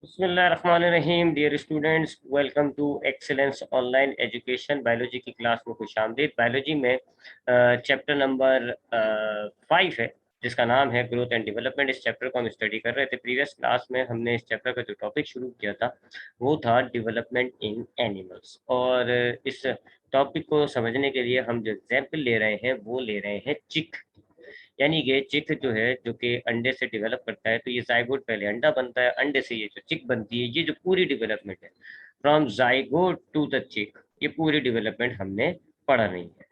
बिस्मिल्लाहिर्रहमानिर्रहीम। Dear students, welcome to excellence online education. Biology की class में खुशामदीद। बायोलॉजी में चैप्टर नंबर 5 है, जिसका नाम है ग्रोथ एंड डेवलपमेंट। इस चैप्टर को हम स्टडी कर रहे थे। प्रीवियस क्लास में हमने इस चैप्टर का जो टॉपिक शुरू किया था वो था डेवलपमेंट इन एनिमल्स, और इस टॉपिक को समझने के लिए हम जो एग्जाम्पल ले रहे हैं वो ले रहे हैं चिक। यानी कि चिक जो है, जो कि अंडे से डेवलप करता है, तो ये जाइगोट पहले अंडा बनता है, अंडे से ये जो चिक बनती है, ये जो पूरी डेवलपमेंट है फ्रॉम जाइगोट टू द चिक, ये पूरी डेवलपमेंट हमने पढ़ा नहीं है।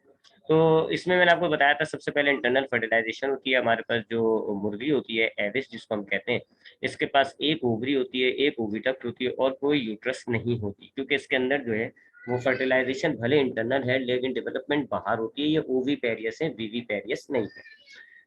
तो इसमें मैंने आपको बताया था सबसे पहले इंटरनल फर्टिलाइजेशन होती है। हमारे पास जो मुर्गी होती है, एविस जिसको हम कहते हैं, इसके पास एक ओवरी होती है, एक ओविडक्ट होती है और कोई यूट्रस नहीं होती, क्योंकि इसके अंदर जो है वो फर्टिलाइजेशन भले इंटरनल है लेकिन डेवलपमेंट बाहर होती है। ये ओवी पेरियस है, वीवी पेरियस नहीं है।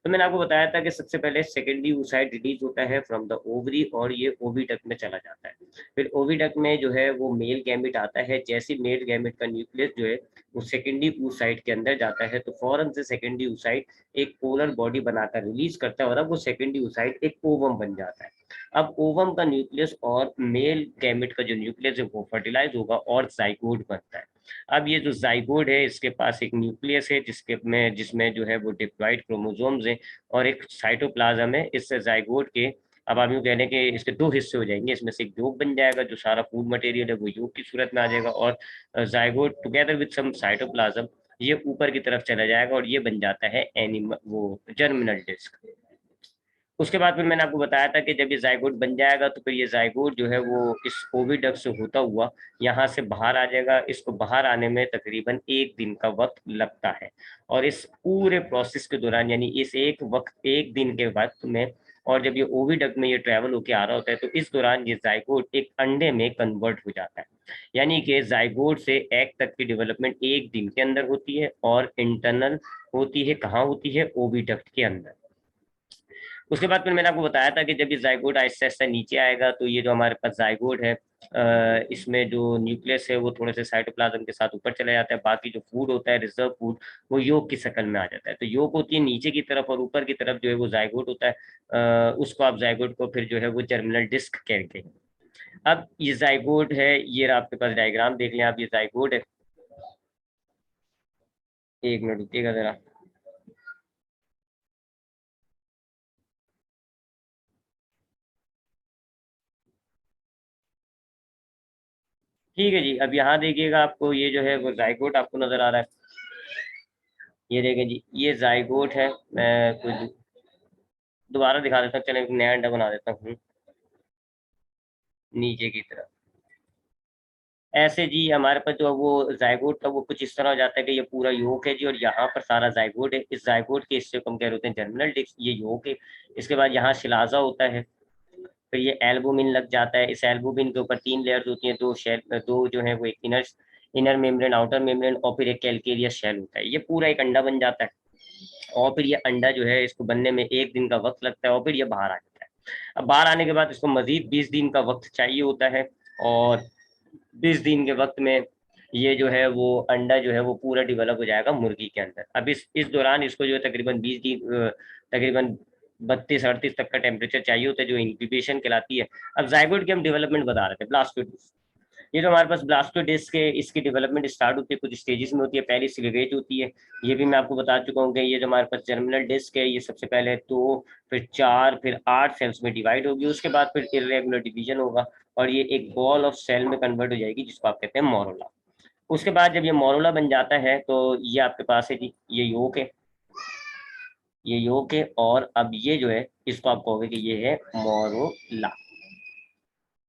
तो मैंने आपको बताया था कि सबसे पहले सेकेंडरी oocyte रिलीज होता है फ्रॉम द ओवरी और ये ओविडक्ट में चला जाता है। फिर ओविडक्ट में जो है वो मेल गैमेट आता है। जैसे मेल गैमेट का न्यूक्लियस जो है वो सेकेंडरी oocyte के अंदर जाता है, तो फौरन से सेकेंडरी oocyte एक पोलर बॉडी बनाकर रिलीज करता है और अब वो सेकेंडरी oocyte एक ओवम बन जाता है। अब ओवम का न्यूक्लियस और मेल गैमेट का जो न्यूक्लियस है वो फर्टिलाइज होगा और जाइगोट बनता है। अब ये जो जाइगोड है, इसके पास एक न्यूक्लियस है जिसमें जो है वो डिप्लॉइड क्रोमोसोम्स हैं और एक साइटोप्लाज्म है। इस जाइगोड के, अब आप यूँ कह लें कि इसके दो हिस्से हो जाएंगे। इसमें से एक योग बन जाएगा, जो सारा फूड मटेरियल है वो योग की सूरत में आ जाएगा, और zygote together with some cytoplasm ये ऊपर की तरफ चला जाएगा और ये बन जाता है एनिमल वो जर्मिनल डिस्क। उसके बाद फिर मैंने आपको बताया था कि जब ये जाइगोट बन जाएगा तो फिर ये जाइगोट जो है वो इस ओविडक्ट से होता हुआ यहाँ से बाहर आ जाएगा। इसको बाहर आने में तकरीबन एक दिन का वक्त लगता है, और इस पूरे प्रोसेस के दौरान, यानी इस एक दिन के वक्त में, और जब ये ओविडक्ट में ये ट्रैवल होके आ रहा होता है, तो इस दौरान ये जाइगोट एक अंडे में कन्वर्ट हो जाता है। यानी कि जाइगोट से एग तक की डेवलपमेंट एक दिन के अंदर होती है, और इंटरनल होती है कहाँ होती है? ओविडक्ट के अंदर। उसके बाद फिर मैंने आपको बताया था कि जब ये जाइगोट आहिस्ता आहिस्ता नीचे आएगा तो ये जो हमारे पास जाइगोट है, इसमें जो न्यूक्लियस है वो थोड़े से साइटोप्लाज्म के साथ ऊपर चला जाता है। बाकी जो फूड होता है, रिजर्व फूड, वो योग की शक्ल में आ जाता है। तो योग होती है नीचे की तरफ, और ऊपर की तरफ जो है वो जाइगोट होता है। उसको आप जाइगोट को फिर जो है वो जर्मिनल डिस्क कहते हैं। अब ये जाइगोट है, ये आपके पास डायग्राम देख लें आप, ये जाइगोट है। एक मिनट रुकिएगा जरा। ठीक है जी, अब यहाँ देखिएगा, आपको ये जो है वो जाइगोट आपको नजर आ रहा है। ये देखें जी, ये जाइगोट है। मैं कुछ दोबारा दिखा देता हूँ, चलो एक नया अंडा बना देता हूँ नीचे की तरफ। ऐसे जी हमारे पास जो वो जाइगोट था वो कुछ इस तरह हो जाता है कि ये पूरा योक है जी, और यहाँ पर सारा जाइगोट है। इस जाइगोट के हिस्से को हम कह रहे होते हैं जर्मिनल डिस्क, ये योक है। इसके बाद यहाँ शिलाजा होता है, फिर ये एल्बुमिन लग जाता है। इस एल्बुमिन के ऊपर तीन लेयर्स होती हैं, दो जो है वो एक इनर मेम्ब्रेन, आउटर मेम्ब्रेन, और फिर एक कैलकेरियस शेल होता है। ये पूरा एक अंडा बन जाता है, और फिर ये अंडा जो है इसको बनने में एक दिन का वक्त लगता है, और फिर ये बाहर आ जाता है। अब बाहर आने के बाद इसको मजीद 20 दिन का वक्त चाहिए होता है, और 20 दिन के वक्त में ये जो है वो अंडा जो है वो पूरा डेवलप हो जाएगा मुर्गी के अंदर। अब इस दौरान इसको जो है तकरीबन 20 दिन, तकरीबन 32-38 तक का टेम्परेचर चाहिए होता है, जो इंक्यूबेशन कहलाती है। अब जाइगोट की हम डेवलपमेंट बता रहे थे, ब्लास्टोडिस्ट। ये जो हमारे पास ब्लास्टोडिस्ट के, इसकी डेवलपमेंट स्टार्ट होती है, कुछ स्टेजेस में होती है। पहली सिलिवेज होती है, ये भी मैं आपको बता चुका हूँ कि ये जो हमारे पास जर्मिनल डिस्क है, ये सबसे पहले 2, फिर 4, फिर 8 सेल्स में डिवाइड होगी। उसके बाद फिर इरेगुलर डिवीजन होगा, और ये एक बॉल ऑफ सेल में कन्वर्ट हो जाएगी, जिसको आप कहते हैं मोरोला। उसके बाद जब ये मोरोला बन जाता है तो ये आपके पास है जी, ये योक है, ये योक है, और अब ये जो है इसको आप कहोगे कि ये है मोरोला।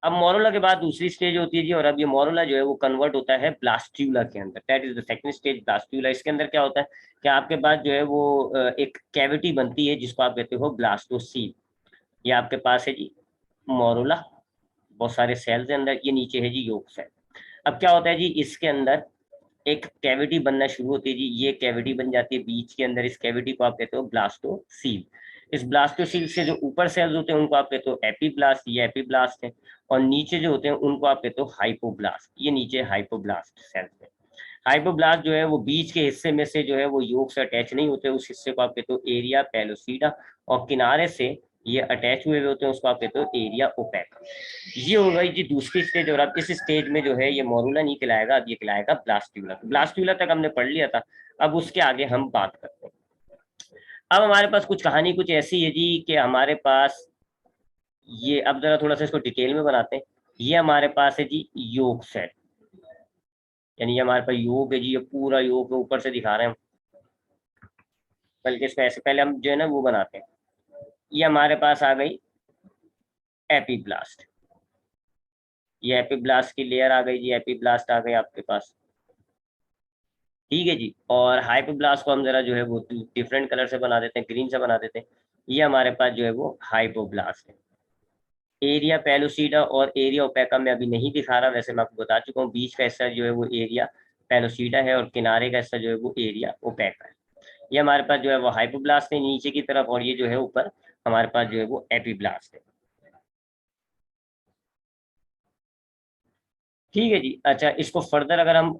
अब मोरोला के बाद दूसरी स्टेज होती है जी, और अब ये मोरोला जो है वो कन्वर्ट होता है ब्लास्ट्यूला के अंदर। That is the second stage, blastula. इसके अंदर क्या होता है कि आपके पास जो है वो एक कैविटी बनती है, जिसको आप कहते हो ब्लास्टोसील। ये आपके पास है जी मोरोला, बहुत सारे सेल्स है अंदर। ये नीचे है जी योक सेल। अब क्या होता है जी, इसके अंदर एक कैविटी बनना शुरू होती है जी। ये कैविटी बन जाती है बीच के अंदर, इस कैविटी को आप कहते हो ब्लास्टोसील। इस ब्लास्टोसील से जो ऊपर सेल्स होते हैं उनको आप कहते हो एपीब्लास्ट, ये एपीब्लास्ट है। और नीचे जो होते हैं उनको आप कहते हो हाइपोब्लास्ट, ये नीचे हाइपोब्लास्ट सेल्स है। हाइपोब्लास्ट जो है वो बीच के हिस्से में से जो है वो योग से अटैच नहीं होते, उस हिस्से को आप कहते हो एरिया पेलोसीडा, और किनारे से ये अटैच हुए होते हैं, उसको आप कहते हो एरिया ओपेक। ये हो गई जी दूसरी स्टेज, और अब इस स्टेज में जो है ये मोरूला नहीं खिलाएगा, अब ये खिलाएगा ब्लास्ट्यूला। ब्लास्ट्यूला तक हमने पढ़ लिया था, अब उसके आगे हम बात करते हैं। अब हमारे पास कुछ कहानी कुछ ऐसी है जी कि हमारे पास ये, अब जरा थोड़ा सा इसको डिटेल में बनाते हैं। ये हमारे पास है जी योग सेल, यानी ये हमारे पास योग है जी, ये पूरा योग ऊपर से दिखा रहे हैं हम, बल्कि इसको ऐसे पहले हम जो है ना वो बनाते हैं। ये हमारे पास आ गई एपीब्लास्ट, ये एपीब्लास्ट की लेयर आ गई जी, एपीब्लास्ट आ गई आपके पास, ठीक है जी। और हाइपोब्लास्ट को हम जरा जो है वो डिफरेंट कलर से बना देते हैं, ग्रीन से बना देते हैं। ये हमारे पास जो है वो हाइपोब्लास्ट है। एरिया पेलोसीडा और एरिया ओपेका में अभी नहीं दिखा रहा, वैसे मैं आपको बता चुका हूँ, बीच का हिस्सा जो है वो एरिया पेलोसीडा है और किनारे का हिस्सा जो है वो एरिया ओपेका है। ये हमारे पास जो है वो हाइपोब्लास्ट है नीचे की तरफ, और ये जो है ऊपर हमारे पास जो है वो एपीब्लास्ट है, ठीक है जी। अच्छा, इसको फर्दर अगर हम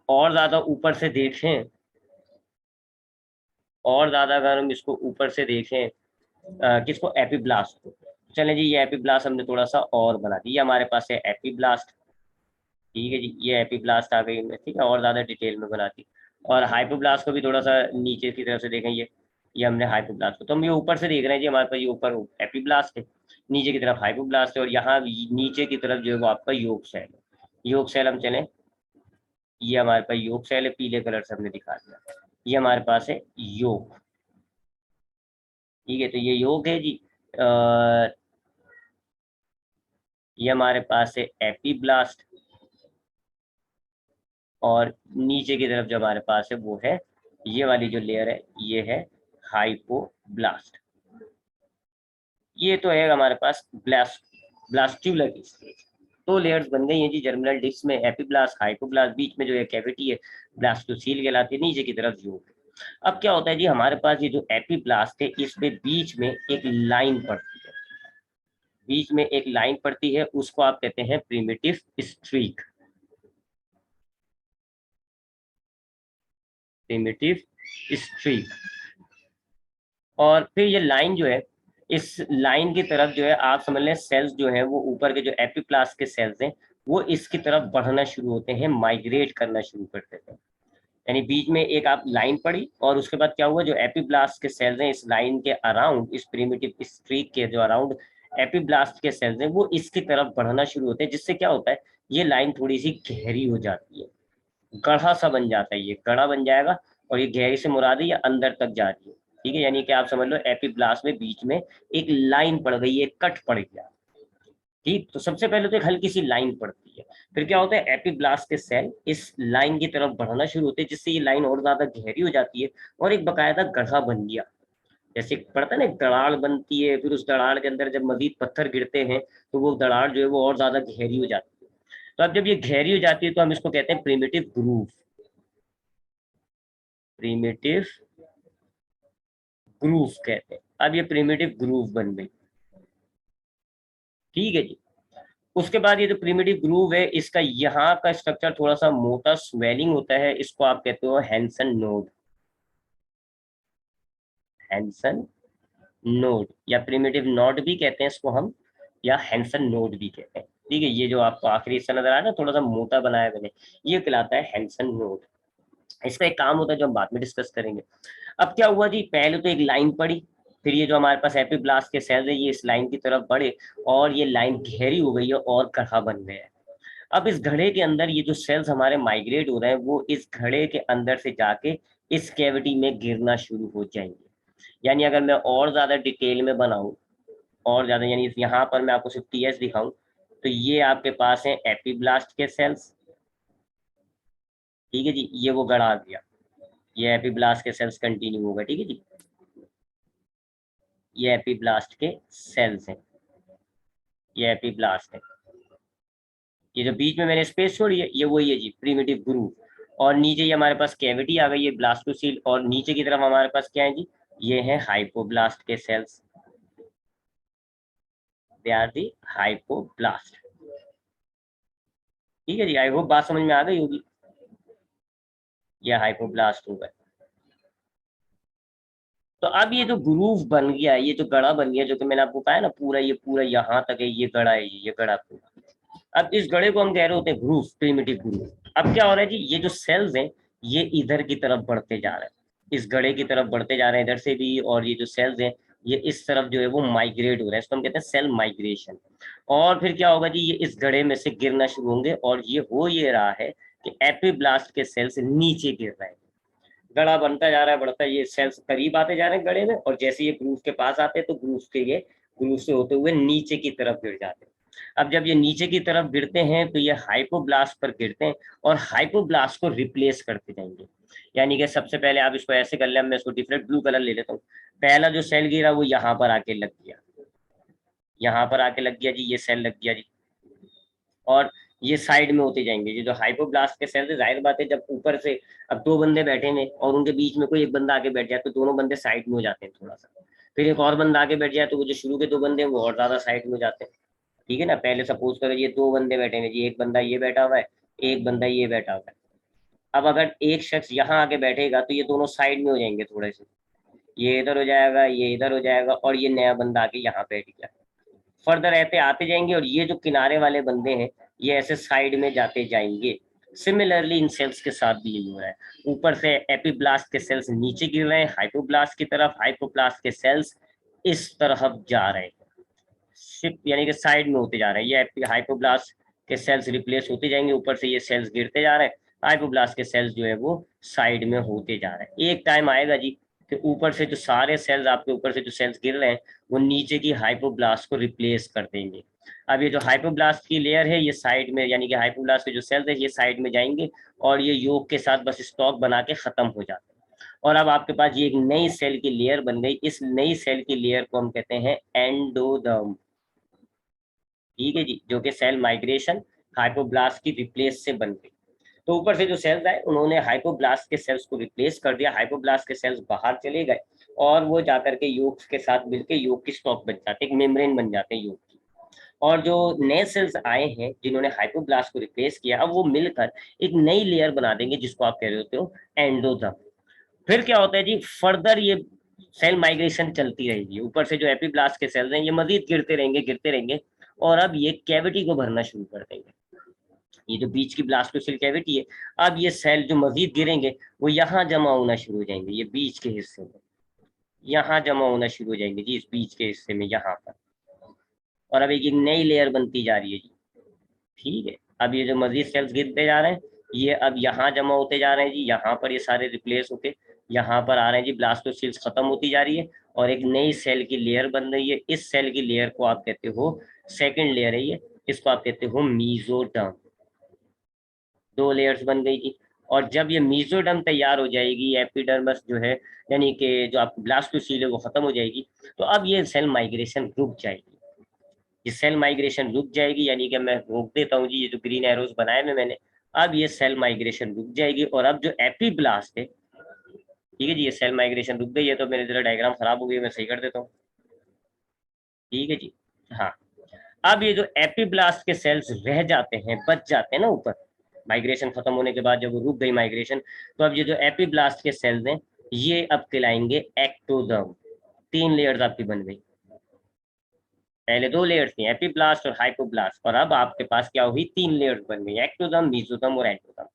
और ज्यादा ऊपर से देखें, और ज्यादा अगर हम इसको ऊपर से देखें, किसको, एपीब्लास्ट को, चले जी ये एपीब्लास्ट हमने थोड़ा सा और बना दी, ये हमारे पास है एपीब्लास्ट, ठीक है जी। ये एपीब्लास्ट आ गई, ठीक है, और ज्यादा डिटेल में बना दी। और हाइपोब्लास्ट को भी थोड़ा सा नीचे की तरफ से देखें, ये हमने हाइपोब्लास्ट को, तो हम ये ऊपर से देख रहे हैं जी, हमारे पास ये ऊपर एपीब्लास्ट है, नीचे की तरफ हाइपोब्लास्ट है, और यहाँ नीचे की तरफ जो है वो आपका योग सेल है। योग सेल हम चले, ये हमारे पास योग सेल है, पीले कलर से हमने दिखा दिया, ये हमारे पास है योग, ठीक है। तो ये योग है जी। ये हमारे पास है एपीब्लास्ट, और नीचे की तरफ जो हमारे पास है वो है, ये वाली जो लेयर है ये है हाइपोब्लास्ट। ये तो है हमारे पास ब्लास्ट्यूला की स्टेज। दो लेयर्स बन गई हैं जी जर्मिनल डिस्क में, एपीब्लास्ट हाइपोब्लास्ट, बीच में जो है कैविटी है ब्लास्टोसील कहलाती है, नीचे की तरफ योग है। अब क्या होता है जी, हमारे पास ये जो एपीब्लास्ट है इसमें बीच में एक लाइन पड़ती है, बीच में एक लाइन पड़ती है, उसको आप कहते हैं प्रिमिटिव स्ट्रीक, प्रिमिटिव स्ट्रीक। और फिर ये लाइन जो है, इस लाइन की तरफ जो है आप समझ लें सेल्स जो है वो ऊपर के जो एपीप्लास्ट के सेल्स हैं वो इसकी तरफ बढ़ना शुरू होते हैं, माइग्रेट करना शुरू कर देते हैं। यानी बीच में एक आप लाइन पड़ी, और उसके बाद क्या हुआ, जो एपीब्लास्ट के सेल्स हैं इस लाइन के अराउंड, इस प्रिमिटिव स्ट्रीक के जो अराउंड एपीब्लास्ट के सेल्स हैं वो इसकी तरफ बढ़ना शुरू होते हैं, जिससे क्या होता है, ये लाइन थोड़ी सी गहरी हो जाती है, गढ़ा सा बन जाता है, ये गढ़ा बन जाएगा। और ये गहरी से मुराद है ये अंदर तक जा रही है, ठीक है। यानी कि आप समझ लो एपीब्लास्ट में बीच में एक लाइन पड़ गई, एक कट पड़ गया, ठीक। तो सबसे पहले तो एक हल्की सी लाइन पड़ती है, फिर क्या होता है, एपीब्लास्ट के सेल इस लाइन की तरफ बढ़ना शुरू होते हैं, जिससे ये लाइन और ज्यादा गहरी हो जाती है, और एक बकायदा गढ़ा बन गया। जैसे पड़ता है ना, एक दरार बनती है, फिर उस दरार के अंदर जब मजीद पत्थर गिरते हैं तो वो दरार जो है वो और ज्यादा गहरी हो जाती है। तो अब जब ये गहरी हो जाती है तो हम इसको कहते हैं प्रिमिटिव ग्रूव, प्रिमिटिव ग्रूव कहते हैं। अब ये प्रिमिटिव ग्रूव बन गई, ठीक है जी। उसके बाद ये जो प्रिमिटिव ग्रूव है इसका यहाँ का स्ट्रक्चर थोड़ा सा मोटा स्वेलिंग होता है, इसको आप कहते हो हैंसन नोड, हैंसन नोड, या प्रिमिटिव नोड भी कहते हैं इसको हम, या हैंसन नोड भी कहते हैं, ठीक है। ये जो आपको आखिरी हिस्सा नजर आ रहा है ना थोड़ा सा मोटा बनाया मैंने, ये कहलाता है हैंसन नोड। इसका एक काम होता है जो हम बाद में डिस्कस करेंगे। अब क्या हुआ जी, पहले तो एक लाइन पड़ी, फिर ये जो हमारे पास एपीब्लास्ट के सेल्स है ये इस लाइन की तरफ बढ़े, और ये लाइन गहरी हो गई है और गढ़ा बन गया है। अब इस घड़े के अंदर ये जो सेल्स हमारे माइग्रेट हो रहे हैं वो इस घड़े के अंदर से जाके इस कैविटी में गिरना शुरू हो जाएंगे। यानी अगर मैं और ज्यादा डिटेल में बनाऊं, और ज्यादा, यानी यहाँ पर मैं आपको सिर्फ टीएस दिखाऊं, तो ये आपके पास है एपीब्लास्ट के सेल्स, ठीक है जी। ये वो गढ़ा आ गया, ये एपीब्लास्ट के सेल्स कंटिन्यू होगा, ठीक है जी। ये एपीब्लास्ट के सेल्स हैं, ये एपीब्लास्ट है। ये जो बीच में मैंने स्पेस छोड़ी है ये वही है जी, प्रिमिटिव ग्रूव। और नीचे ये हमारे पास कैविटी आ गई है ब्लास्टोसील, और नीचे की तरफ हमारे पास क्या है जी, ये है हाइपोब्लास्ट के cells, they are the hypoblast, ठीक है जी। आई होप बात समझ में आ गई होगी, ये हाइपोब्लास्ट होगा। तो अब ये जो ग्रूव बन गया, ये जो गड़ा बन गया, जो कि मैंने आपको कहा है ना, पूरा यहाँ तक है, ये गड़ा है, ये गड़ा पूरा। अब इस गड़े को हम कह रहे होते हैं ग्रूव, प्रिमिटिव ग्रूव। अब क्या हो रहा है जी, ये जो सेल्स हैं ये इधर की तरफ बढ़ते जा रहे हैं, इस गड़े की तरफ बढ़ते जा रहे हैं इधर से भी, और ये जो सेल्स हैं ये इस तरफ जो है वो माइग्रेट हो रहा है, इसको हम कहते हैं सेल माइग्रेशन। और फिर क्या होगा जी, ये इस गड़े में से गिरना शुरू होंगे, और ये हो ये रहा है कि एपिब्लास्ट के सेल्स नीचे गिर रहे हैं, गड़ा बनता जा रहा है, बढ़ता है, ये सेल्स करीब आते जा रहे हैं गड़े में, और जैसे ये ग्रूव के पास आते हैं तो ग्रूव से होते हुए नीचे की तरफ गिर जाते हैं। अब जब ये नीचे की तरफ गिरते हैं तो ये हाइपोब्लास्ट पर गिरते हैं, और हाइपोब्लास्ट को रिप्लेस करते जाएंगे। यानी कि सबसे पहले आप इसको ऐसे कर ले, मैं इसको डिफरेंट ब्लू कलर ले लेता हूँ। पहला जो सेल गिरा वो यहाँ पर आके लग गया, यहाँ पर आके लग गया जी, ये सेल लग गया जी, और ये साइड में होते जाएंगे। ये जो हाइपोब्लास्ट के सेल, जाहिर बात है जब ऊपर से अब दो बंदे बैठे हैं और उनके बीच में कोई एक बंदा आके बैठ जाए तो दोनों बंदे साइड में हो जाते हैं थोड़ा सा, फिर एक और बंदा आके बैठ जाए तो वो जो शुरू के दो बंदे हैं वो और ज्यादा साइड में हो जाते हैं। ठीक है ना, पहले सपोज करो ये दो बंदे बैठे हैं जी, एक बंदा ये बैठा हुआ है, एक बंदा ये बैठा हुआ है। अब अगर एक शख्स यहाँ आके बैठेगा तो ये दोनों साइड में हो जाएंगे थोड़े से, ये इधर हो जाएगा, ये इधर हो जाएगा, और ये नया बंदा आके यहाँ बैठ गया। फर्दर रहते आते जाएंगे, और ये जो किनारे वाले बंदे हैं ये ऐसे साइड में जाते जाएंगे। सिमिलरली इन सेल्स के साथ भी यही हो रहा है, ऊपर से एपिब्लास्ट के सेल्स नीचे गिर रहे हैं हाइपोब्लास्ट की तरफ, हाइपोब्लास्ट के सेल्स इस तरफ जा रहे हैं, शिफ्ट यानी कि साइड में होते जा रहे हैं। ये हाइपोब्लास्ट के सेल्स रिप्लेस होते जाएंगे, ऊपर से ये सेल्स गिरते जा रहे हैं, हाइपोब्लास्ट के सेल्स जो है वो साइड में होते जा रहे हैं। एक टाइम आएगा जी कि ऊपर से जो सारे सेल्स, आपके ऊपर से जो सेल्स गिर रहे हैं वो नीचे की हाइपोब्लास्ट को रिप्लेस कर देंगे। अब ये जो हाइपोब्लास्ट की लेयर है ये साइड में, यानी कि हाइपोब्लास्ट के जो सेल्स है ये साइड में जाएंगे, और ये योग के साथ बस स्टॉक बना के खत्म हो जाते हैं। और अब आपके पास ये एक नई सेल की लेयर बन गई, इस नई सेल की लेयर को हम कहते हैं एंडोडर्म। ठीक है जी, जो कि सेल माइग्रेशन हाइपोब्लास्ट की रिप्लेस से बन गई। तो ऊपर से जो सेल्स आए उन्होंने हाइपोब्लास्ट के सेल्स को रिप्लेस कर दिया, हाइपोब्लास्ट के सेल्स बाहर चले गए, और वो जाकर के योग के साथ मिलकर योग की स्टॉक बन जाते हैं, एक मेम्ब्रेन बन जाते हैं योग की। और जो नए सेल्स आए हैं जिन्होंने हाइपोब्लास्ट को रिप्लेस किया, अब वो मिलकर एक नई लेयर बना देंगे जिसको आप कह रहे होते हो एंडोडर्म। फिर क्या होता है जी, फर्दर ये सेल माइग्रेशन चलती रहेगी, ऊपर से जो एपिब्लास्ट के सेल्स हैं ये मजीद गिरते रहेंगे, और अब ये कैविटी को भरना शुरू कर देंगे। ये जो बीच की ब्लास्टोसेल कैविटी है, अब ये सेल जो मजीद गिरेंगे वो यहाँ जमा होना शुरू हो जाएंगे, ये बीच के हिस्से में यहाँ जमा होना शुरू हो जाएंगे जी, इस बीच के हिस्से में यहाँ पर। और अब एक नई लेयर बनती जा रही है जी। ठीक है, अब ये जो मजीद सेल्स गिरते जा रहे हैं ये अब यहाँ जमा होते जा रहे हैं जी, यहाँ पर ये सारे रिप्लेस होके यहाँ पर आ रहे हैं जी, ब्लास्टोसेल्स खत्म होती जा रही है, और एक नई सेल की लेयर बन रही है। इस सेल की लेयर को आप कहते हो सेकेंड लेयर है ये, इसको आप कहते हो मीजोडर्म। दो लेयर्स बन गई थी, और जब ये मीजोडर्म तैयार हो जाएगी, एपिडर्मस जो है यानी कि जो आपकी ब्लास्टोसील है वो खत्म हो जाएगी, तो अब ये सेल माइग्रेशन रुक जाएगी। ये सेल माइग्रेशन रुक जाएगी, यानी कि मैं रोक देता हूँ जी, ये जो ग्रीन एरोस बनाए हुए मैंने, अब ये सेल माइग्रेशन रुक जाएगी, और अब जो एपीब्लास्ट है, ठीक है जी, ये सेल माइग्रेशन रुक गई है, तो मेरे जरा डायग्राम खराब हो गई, मैं सही कर देता हूँ। ठीक है जी, हाँ। अब ये जो एपीब्लास्ट के सेल्स रह जाते हैं, बच जाते हैं ना ऊपर, माइग्रेशन खत्म होने के बाद जब वो रुक गई माइग्रेशन, तो अब ये जो एपीब्लास्ट के सेल्स हैं ये अब कहलाएंगे एक्टोडर्म। तीन लेयर्स आपकी बन गई, पहले दो लेयर्स थी एपीब्लास्ट और हाइपोब्लास्ट, और अब आपके पास क्या हुई, तीन लेयर्स बन गई, एक्टोडर्म, मीजोडर्म और एंडोडर्म।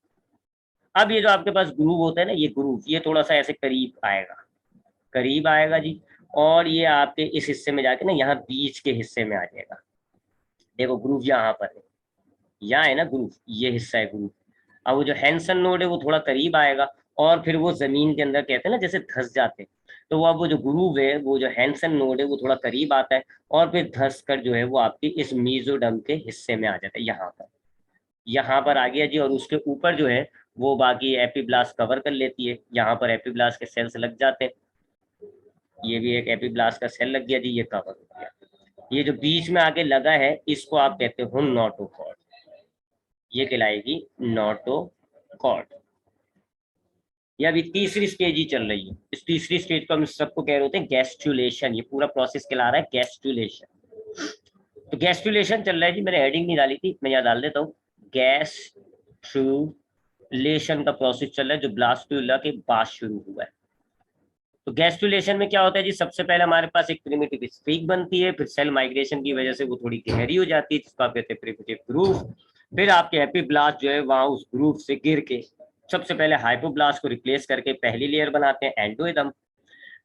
अब ये जो आपके पास ग्रूव होता है ना, ये ग्रूव ये थोड़ा सा ऐसे करीब आएगा जी, और ये आपके इस हिस्से में जाके ना यहाँ बीच के हिस्से में आ जाएगा। देखो ग्रूव यहाँ पर है, यहाँ है ना ग्रूव, ये हिस्सा है ग्रूव। अब वो जो हैंसन नोड है वो थोड़ा करीब आएगा, और फिर वो जमीन के अंदर कहते हैं ना जैसे धस जाते हैं, तो वो अब वो जो ग्रूव है, वो जो हैंसन नोड है वो थोड़ा करीब आता है, और फिर धस कर जो है वो आपकी इस मीजोडर्म के हिस्से में आ जाता है, यहाँ पर आ गया जी। और उसके ऊपर जो है वो बाकी एपीब्लास्ट कवर कर लेती है, यहाँ पर एपीब्लास्ट के सेल्स लग जाते हैं, ये भी एक एपीब्लास्ट का सेल लग गया जी, ये कवर हो गया। ये जो बीच में आके लगा है इसको आप कहते हो नोटोकॉर्ड, ये कहलाएगी नोटोकॉर्ड। ये अभी तीसरी स्टेज ही चल रही है, इस तीसरी स्टेज को हम सबको कह रहे होते हैं गैस्ट्रुलेशन, ये पूरा प्रोसेस कहला रहा है गैस्ट्रुलेशन। तो गैस्ट्रुलेशन चल रहा है जी, मैंने हेडिंग नहीं डाली थी, मैं यहाँ डाल देता हूँ, गैस्ट्रुलेशन का प्रोसेस चल रहा है जो ब्लास्टुला के बाद शुरू हुआ है। तो गैस्ट्रुलेशन में क्या होता है जी, सबसे पहले हमारे पास एक प्रिमिटिव स्ट्रीक बनती है, फिर सेल माइग्रेशन की वजह से वो थोड़ी गहरी हो जाती है, जिसको आप कहते हैं प्रिमिटिव ग्रूव। फिर आपके एपिब्लास्ट जो है वहां उस ग्रूव से गिर के सबसे पहले हाइपोब्लास्ट को रिप्लेस करके पहली लेयर बनाते हैं एंडोइडम।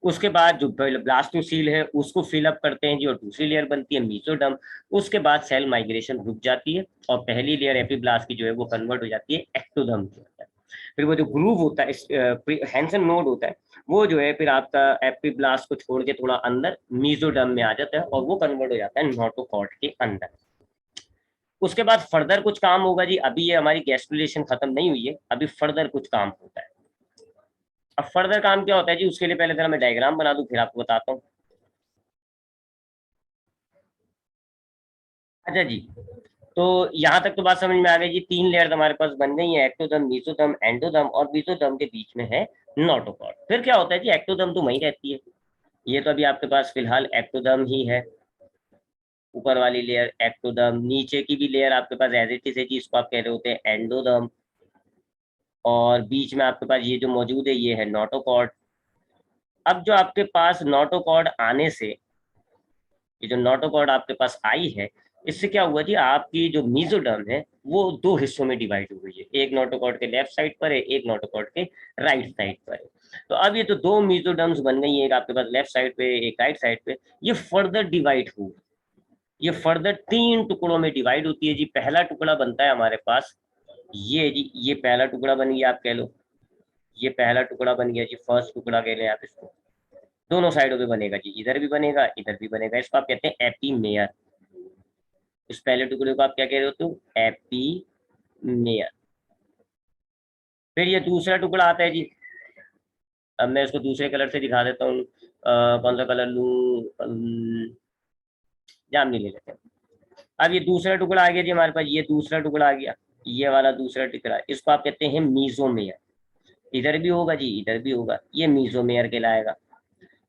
उसके बाद जो ब्लास्टोसील है उसको फिलअप करते हैं जी, और दूसरी लेयर बनती है मेसोडर्म। उसके बाद सेल माइग्रेशन रुक जाती है और पहली लेयर एपिब्लास्ट की जो है वो कन्वर्ट हो जाती है एक्टोडर्म। फिर वो जो ग्रूव होता है, हैंसन नोड होता है, वो जो है फिर आपका एपिब्लास्ट को छोड़ के थोड़ा अंदर मेसोडर्म में आ जाता है और वो कन्वर्ट हो जाता है नोटोकॉर्ड के अंदर। उसके बाद फर्दर कुछ काम होगा जी, अभी ये हमारी गैस्ट्रुलेशन खत्म नहीं हुई है, अभी फर्दर कुछ काम होता है। अब फर्दर काम क्या होता है जी, उसके लिए पहले जरा मैं डायग्राम बना दूं फिर आपको बताता हूँ। अच्छा जी, तो यहाँ तक तो बात समझ में आ गई जी। 3 लेयर हमारे पास बन गई है, एक्टोडर्म, मेसोडर्म, एंडोडर्म, और मेसोडर्म के बीच में है नोटोकॉर्ड। फिर क्या होता है जी, एक्टोडर्म तो वहीं रहती है, ये तो अभी आपके पास फिलहाल एक्टोडर्म ही है, ऊपर वाली लेयर एक्टोडर्म। नीचे की भी लेयर आपके पास एज इट इज है जी, इसको आप कह रहे होते हैं एंडोडर्म। और बीच में आपके पास ये जो मौजूद है ये है नोटोकॉर्ड। अब जो आपके पास नोटोकॉर्ड आने से, ये जो नोटोकॉर्ड आपके पास आई है, इससे क्या हुआ जी, आपकी जो मेसोडर्म है वो 2 हिस्सों में डिवाइड हो गई है, एक नोटोकॉर्ड के लेफ्ट साइड पर है, एक नोटोकॉर्ड के राइट साइड पर है। तो अब ये तो 2 मेसोडर्म्स बन गई है, एक आपके पास लेफ्ट साइड पे, एक राइट साइड पे। ये फर्दर डिवाइड हुई, ये फर्दर 3 टुकड़ों में डिवाइड होती है जी। पहला टुकड़ा बनता है हमारे पास ये जी, ये पहला टुकड़ा बन गया, आप कह लो ये पहला टुकड़ा बन गया जी, फर्स्ट टुकड़ा कह लें आप इसको। दोनों साइडों पे बनेगा जी, इधर भी बनेगा इधर भी बनेगा, इसको आप कहते हैं एपीमेयर। इस पहले टुकड़े को आप क्या कह रहे हो, तो एपीमेयर। फिर ये दूसरा टुकड़ा आता है जी, अब मैं इसको दूसरे कलर से दिखा देता हूँ। कौन सा कलर लूँ, जामनी ले लेते हैं। अब ये दूसरा टुकड़ा आ गया जी हमारे पास, ये दूसरा टुकड़ा आ गया, ये वाला दूसरा टुकड़ा, इसको आप कहते हैं मीजोमेयर। इधर भी होगा जी इधर भी होगा, ये मीजोमेयर कहलाएगा।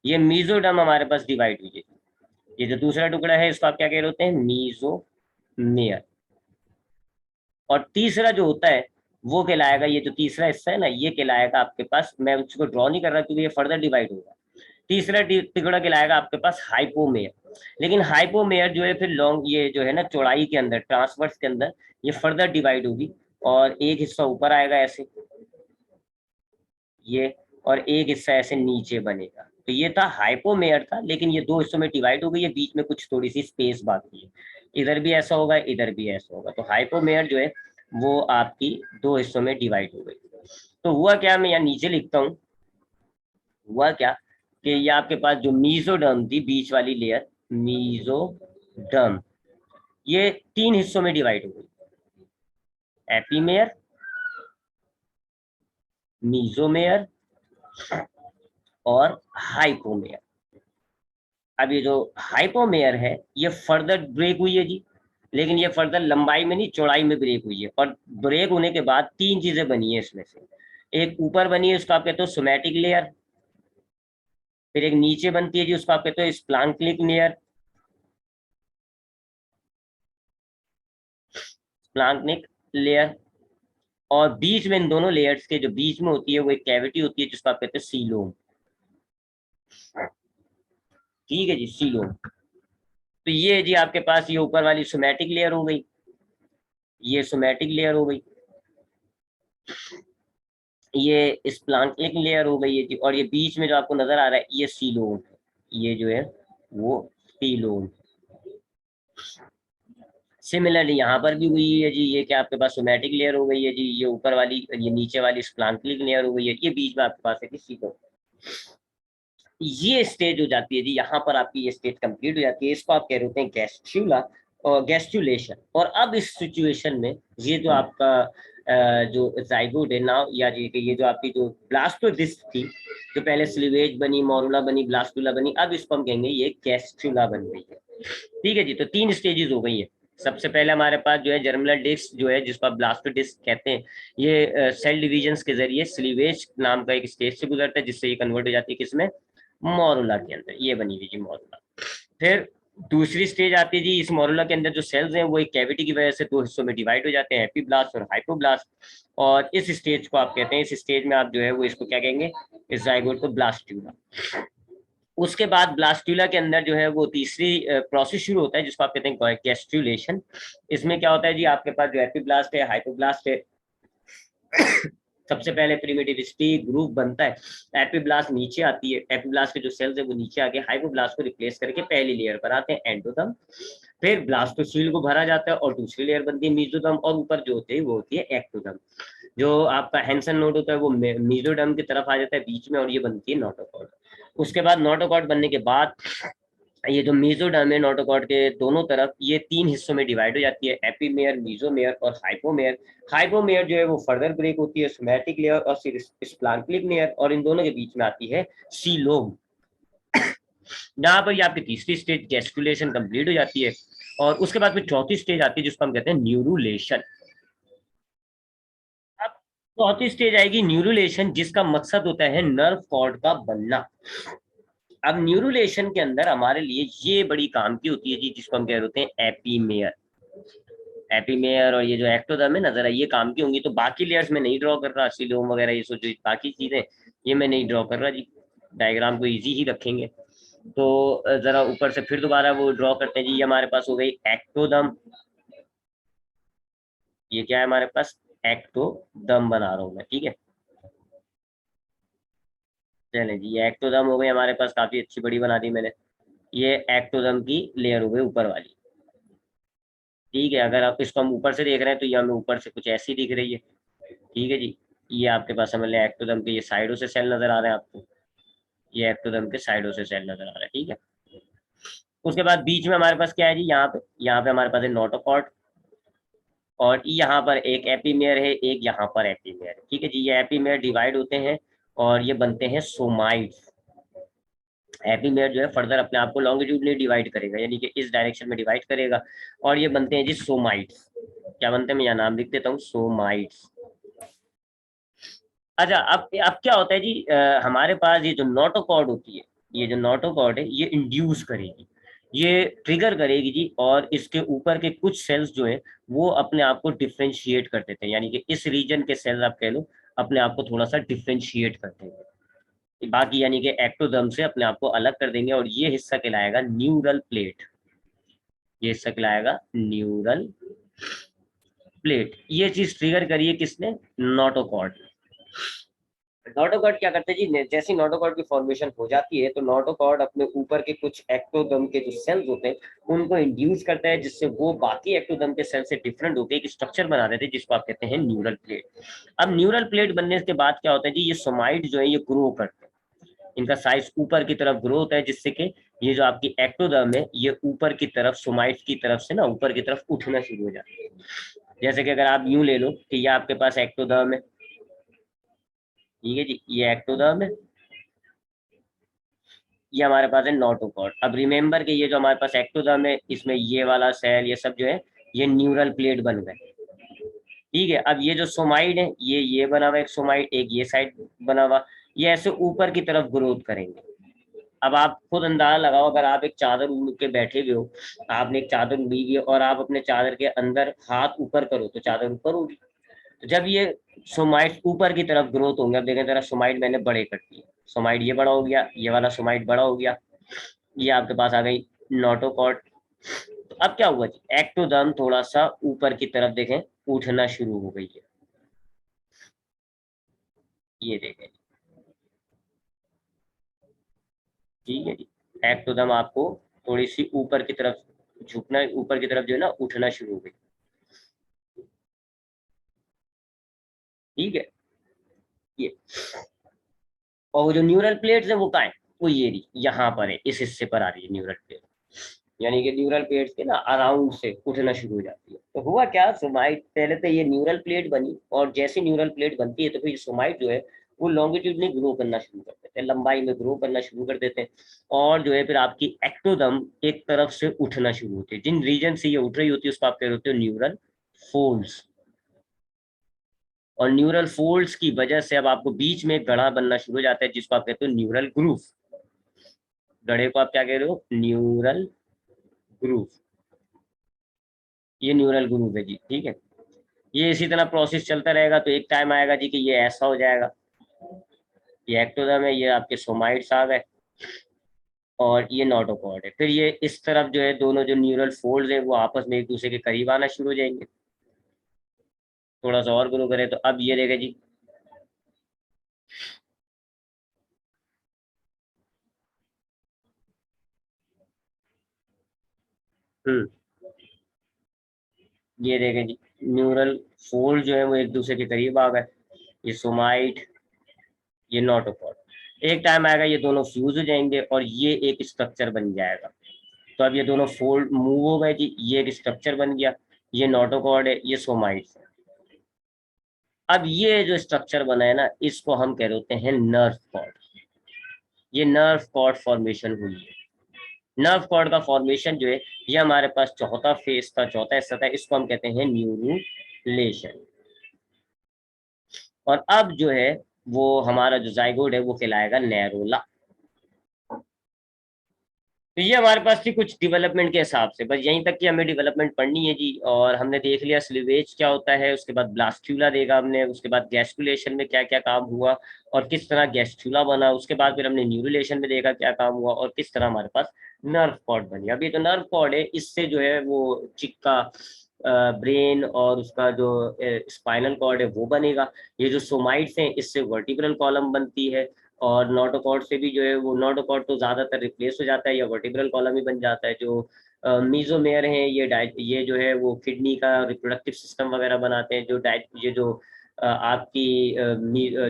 ये मीजोडर्म हमारे पास डिवाइड हुई है, ये जो दूसरा टुकड़ा है इसको आप क्या कह रहे होते हैं, मीजोमेयर। और तीसरा जो होता है वो कहलाएगा, ये जो तीसरा हिस्सा है ना ये कहलाएगा आपके पास, मैं उसको ड्रॉ नहीं कर रहा क्योंकि ये फर्दर डिवाइड होगा। तीसरा टुकड़ा कहलाएगा आपके पास हाइपोमेयर। लेकिन हाइपोमेयर जो है फिर लॉन्ग, ये जो है ना चौड़ाई के अंदर, ट्रांसवर्स के अंदर ये फर्दर डिवाइड होगी, और एक हिस्सा ऊपर आएगा ऐसे ये, और एक हिस्सा ऐसे नीचे बनेगा। तो ये था हाइपोमेयर था, लेकिन ये 2 हिस्सों में डिवाइड हो गई है, बीच में कुछ थोड़ी सी स्पेस बाकी है, इधर भी ऐसा होगा इधर भी ऐसा होगा। तो हाइपोमेयर जो है वो आपकी 2 हिस्सों में डिवाइड हो गई। तो हुआ क्या, मैं यहाँ नीचे लिखता हूँ, हुआ क्या कि ये आपके पास जो मीजोडर्म थी, बीच वाली लेयर मीजोडर्म, ये 3 हिस्सों में डिवाइड हो गई, एपीमेयर, मीजोमेयर और हाइपोमेयर। अब ये जो हाइपोमेयर है ये फर्दर ब्रेक हुई है जी, लेकिन ये फर्दर लंबाई में नहीं चौड़ाई में ब्रेक हुई है। और ब्रेक होने के बाद 3 चीजें बनी है इसमें से, एक ऊपर बनी है उसको आप कहते हो सोमैटिक लेयर, फिर एक नीचे बनती है जी उसको आप कहते हो स्प्लांक्निक लेयर, स्प्लांक्निक लेयर। और बीच में इन दोनों लेयर्स के जो बीच में होती है वो एक कैविटी होती है जिसको आप कहते हैं सीलोम। ठीक है जी, सीलोम। तो ये जी आपके पास ये ऊपर वाली सोमैटिक लेयर हो गई, ये सोमैटिक लेयर हो गई, ये स्प्लांक्निक लेयर हो गई है जी, और ये बीच में जो आपको नजर आ रहा है ये सीलोम, ये जो है वो सीलोम। सिमिलरली यहाँ पर भी हुई है जी, ये क्या आपके पास सोमैटिक लेयर हो गई है जी, ये ऊपर वाली, ये नीचे वाली स्प्लांक्निक लेयर हो गई है, ये बीच में आपके पास है कि सीलोम। ये स्टेज हो जाती है जी, यहाँ पर आपकी ये स्टेज कंप्लीट हो जाती है, इसको आप कह रहे होते हैं गैस्ट्रुला और गैस्ट्रुलेशन। और अब इस सिचुएशन में ये जो आपका जो जाइगोट है ना, या ये जो आपकी जो ब्लास्टोडिस्ट थी, जो पहले स्लीवेज बनी, मोरुला बनी, ब्लास्टुला बनी, अब इसको हम कहेंगे ये गैस्ट्रुला बन गई है। ठीक है जी, तो 3 स्टेजेस हो गई है। सबसे पहले हमारे पास जो है जर्मिनल डिस्क जो है, जिसको आप ब्लास्टोडिस्क कहते हैं, ये सेल डिविजन के जरिए स्लीवेज नाम का एक स्टेज से गुजरता है, जिससे ये कन्वर्ट हो जाती है किसमें, मोरुला के अंदर, ये बनी हुई जी मोरुला। फिर दूसरी स्टेज आती है जी, इस मोरुला के अंदर जो सेल्स हैं वो एक कैविटी की वजह से दो हिस्सों में डिवाइड हो जाते हैं, एपीब्लास्ट और हाइपोब्लास्ट। और इस स्टेज को आप कहते हैं, इस स्टेज में आप जो है वो इसको क्या कहेंगे, इस जाइगोट को ब्लास्ट्यूला। उसके बाद ब्लास्ट्यूला के अंदर जो है वो तीसरी प्रोसेस शुरू होता है जिसको आप कहते हैं गैस्ट्रुलेशन। इसमें क्या होता है जी, आपके पास जो एपीब्लास्ट है, हाइपोब्लास्ट है, सबसे पहले प्रिमिटिव स्टीक ग्रुप बनता है, एपीब्लास्ट नीचे आती है, एपीब्लास्ट के जो सेल्स है वो नीचे आके हाइपोब्लास्ट को रिप्लेस करके पहली लेयर पर आते हैं, एंडोडर्म। फिर ब्लास्टोसील को भरा जाता है और दूसरी लेयर बनती है मेसोडर्म, और ऊपर जो होती है वो होती है एक्टोडर्म। जो आपका हैंसन नोड होता है वो मेसोडर्म की तरफ आ जाता है बीच में, और ये बनती है नोटोकॉर्ड। उसके बाद नोटोकॉर्ड बनने के बाद ये जो मेसोडर्म है नोटोकॉर्ड के दोनों तरफ, ये तीन हिस्सों में डिवाइड हो जाती है, एपीमेयर, मीजोमेयर और हाइपोमेयर। हाइपोमेयर जो है वो फर्दर ब्रेक होती है सोमैटिक लेयर और स्प्लांक्लिक लेयर, और इन दोनों के बीच में आती है सीलोम। यहाँ पर ये आपकी तीसरी स्टेज गैस्ट्रुलेशन कंप्लीट हो जाती है, और उसके बाद फिर चौथी स्टेज आती है जिसको हम कहते हैं न्यूरुलेशन। अब चौथी स्टेज आएगी न्यूरुलेशन, जिसका मकसद होता है नर्व कॉर्ड का बनना। अब न्यूरुलेशन के अंदर हमारे लिए ये बड़ी काम की होती है जी, जिसको हम कह रहे होते हैं एपीमेयर। एपीमेयर और ये जो एक्टोडर्म है नजर ये काम की होंगी, तो बाकी लेयर्स में नहीं ड्रॉ कर रहा, सीलोम वगैरह ये जो बाकी चीजें ये मैं नहीं ड्रॉ कर रहा जी, डायग्राम को इजी ही रखेंगे। तो जरा ऊपर से फिर दोबारा वो ड्रॉ करते हैं जी। ये हमारे पास हो गई एक्टोदम, ये क्या है हमारे पास, एक्टोदम बना रहा हूं मैं, ठीक है। चले जी, ये एक्टोदम हो गई हमारे पास, काफी अच्छी बड़ी बना दी मैंने। ये एक्टोदम की लेयर हो गई ऊपर वाली, ठीक है। अगर आप इसको हम ऊपर से देख रहे हैं तो ये हमें ऊपर से कुछ ऐसी दिख रही है, ठीक है जी। ये आपके पास समझ लें एक्टोदम के ये साइडों से सेल नजर आ रहे हैं आपको, ये एक्टोदम के साइडों से सेल नजर आ रहा है, ठीक है। उसके बाद बीच में हमारे पास क्या है जी, यहाँ पे हमारे पास है नोटोकॉर्ड, और यहाँ पर एक एपीमेयर है, एक यहाँ पर एपीमेयर है, ठीक है जी। ये एपीमेयर डिवाइड होते हैं और ये बनते हैं सोमाइड्स। एपीमेयर जो है फर्दर अपने आप को लॉन्गिट्यूडली डिवाइड करेगा, यानी कि इस डायरेक्शन में डिवाइड करेगा, और ये बनते हैं जी सोमाइड्स। क्या बनते हैं, मैं यहाँ नाम लिख देता हूँ, सोमाइड्स। अच्छा, अब क्या होता है जी, हमारे पास ये जो नोटोकॉर्ड होती है, ये जो नोटोकॉर्ड है ये इंड्यूस करेगी, ये ट्रिगर करेगी जी, और इसके ऊपर के कुछ सेल्स जो है वो अपने आप को डिफ्रेंशिएट कर देते हैं, यानी कि इस रीजन के सेल्स आप कह लो अपने आप को थोड़ा सा डिफ्रेंशिएट करते हैं, बाकी यानी कि एक्टोदर्म से अपने आप को अलग कर देंगे, और ये हिस्सा कहलाएगा न्यूरल प्लेट। ये हिस्सा कहलाएगा न्यूरल प्लेट। ये चीज ट्रिगर करिए किसने, नोटोकॉर्ड। नोटोकॉर्ड क्या करते हैं जी, जैसे नोटोकॉर्ड की फॉर्मेशन हो जाती है तो नोटोकॉर्ड अपने ऊपर के कुछ एक्टोदर्म के जो सेल्स होते हैं उनको इंड्यूस करता है, जिससे वो बाकी एक्टोदर्म के सेल से डिफरेंट होकर एक स्ट्रक्चर बना देते हैं जिसको आप कहते हैं न्यूरल प्लेट। अब न्यूरल प्लेट बनने के बाद क्या होता है जी, ये सोमाइड जो है ये ग्रो करते हैं, इनका साइज ऊपर की तरफ ग्रो होता है, जिससे कि ये जो आपकी एक्टोदर्म है ये ऊपर की तरफ सोमाइड की तरफ से ना ऊपर की तरफ उठना शुरू हो जाती है। जैसे कि अगर आप यूं ले लो कि ये आपके पास एक्टोदर्म है, ठीक है जी, ये एक्टोदर्म है, ये हमारे पास है नोटोकॉर्ड। अब रिमेंबर कि ये जो हमारे पास एक्टोदर्म है इसमें ये वाला सेल ये सब जो है ये न्यूरल प्लेट बन गए, ठीक है। अब ये जो सोमाइड है ये बना हुआ एक सोमाइड, एक ये साइड बना हुआ, ये ऐसे ऊपर की तरफ ग्रोथ करेंगे। अब आप खुद अंदाजा लगाओ, अगर आप एक चादर उड़ के बैठे हुए हो, आपने एक चादर उड़ी हुई है और आप अपने चादर के अंदर हाथ ऊपर करो तो चादर ऊपर होगी। तो जब ये सोमाइड ऊपर की तरफ ग्रोथ होंगे, अब देखें जरा सोमाइड मैंने बड़े कर दिए, सोमाइड ये बड़ा हो गया, ये वाला सोमाइड बड़ा हो गया, ये आपके पास आ गई नोटोकॉर्ड। तो अब क्या हुआ जी, एक्टोदर्म थोड़ा सा ऊपर की तरफ देखें उठना शुरू हो गई है, ये देखें, ठीक है जी। एक्टोदर्म आपको थोड़ी सी ऊपर की तरफ झुकना, ऊपर की तरफ जो है ना उठना शुरू हो गई, ठीक है ये। और वो जो न्यूरल प्लेट्स है वो कहाँ है, वो ये रही यहाँ पर है, इस हिस्से पर आ रही है न्यूरल प्लेट, यानी कि न्यूरल प्लेट्स के ना अराउंड से उठना शुरू हो जाती है। तो हुआ क्या, सोमाइट पहले तो ये न्यूरल प्लेट बनी, और जैसे न्यूरल प्लेट बनती है तो फिर सोमाइट जो है वो लॉन्गिट्यूडली ग्रो करना शुरू कर देते हैं, लंबाई में ग्रो करना शुरू कर देते हैं, और जो है फिर आपकी एक्टोदम एक तरफ से उठना शुरू होती है, जिन रीजन से ये उठ रही होती है उसको आप कह रहे होते हो न्यूरल फोल्ड्स। और न्यूरल फोल्ड्स की वजह से अब आपको बीच में एक गढ़ा बनना शुरू हो जाता है जिसको आप कहते हो न्यूरल ग्रूव। गढ़े को आप क्या कह रहे हो, न्यूरल ग्रूव, ये न्यूरल ग्रूव है जी, ठीक है। ये इसी तरह प्रोसेस चलता रहेगा, तो एक टाइम आएगा जी कि ये ऐसा हो जाएगा, ये एक्टोदर्म है, ये आपके सोमाइट्स आ गए, और ये नोटोकॉर्ड है। फिर ये इस तरफ जो है दोनों जो न्यूरल फोल्ड है वो आपस में एक दूसरे के करीब आना शुरू हो जाएंगे। थोड़ा सा और ग्रो करें तो अब ये रहेगा जी, हम्म, ये रहेगा जी, न्यूरल फोल्ड जो है वो एक दूसरे के करीब आ गए, ये सोमाइट, ये नोटोकॉर्ड। एक टाइम आएगा ये दोनों फ्यूज हो जाएंगे और ये एक स्ट्रक्चर बन जाएगा। तो अब ये दोनों फोल्ड मूव हो गए जी, ये एक स्ट्रक्चर बन गया, ये नोटोकॉर्ड है, ये सोमाइट्स है। अब ये जो स्ट्रक्चर बना है ना, इसको हम कह होते हैं नर्व कॉर्ड। ये नर्व कॉर्ड फॉर्मेशन हुई है। नर्व कॉर्ड का फॉर्मेशन जो है, ये हमारे पास चौथा फेज था, चौथा हिस्सा था, इसको हम कहते हैं न्यूरुलेशन। और अब जो है वो हमारा जो जाइगोट है वो कहलाएगा नेरोला। तो ये हमारे पास थी कुछ डेवलपमेंट के हिसाब से, बस यहीं तक कि हमें डेवलपमेंट पढ़नी है जी। और हमने देख लिया स्लीवेज क्या होता है, उसके बाद ब्लास्ट्यूला देखा हमने, उसके बाद गैस्ट्रुलेशन में क्या क्या काम हुआ और किस तरह गैस्ट्रुला बना, उसके बाद फिर हमने न्यूरुलेशन में देखा क्या काम हुआ और किस तरह हमारे पास नर्व कॉर्ड बनी। अभी तो नर्व कॉर्ड है, इससे जो है वो चिक्का ब्रेन और उसका जो स्पाइनल कॉर्ड है वो बनेगा। ये जो सोमाइट्स हैं इससे वर्टिब्रल कॉलम बनती है, और नोटोकॉर्ड से भी जो है वो नोटोकॉर्ड तो ज्यादातर रिप्लेस हो जाता है या वर्टिब्रल कॉलम ही बन जाता है। जो मीजोमेयर है ये जो है वो किडनी का रिप्रोडक्टिव सिस्टम वगैरह बनाते हैं। जो ये जो आपकी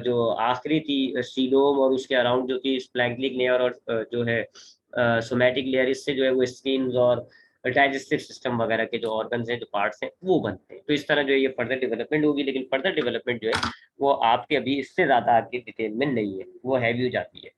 जो आखिरी थी सीलोम और उसके अराउंड जो थी स्प्लैंक्लिक लेयर और जो है सोमैटिक लेयर, इससे जो है वो स्किन और डाइजेस्टिव सिस्टम वगैरह के जो ऑर्गन्स हैं, जो पार्ट्स हैं वो बनते हैं। तो इस तरह जो है ये फर्दर डेवलपमेंट होगी, लेकिन फर्दर डेवलपमेंट जो है वो आपके अभी इससे ज्यादा आपकी डिटेल में नहीं है, वो हैवी हो जाती है।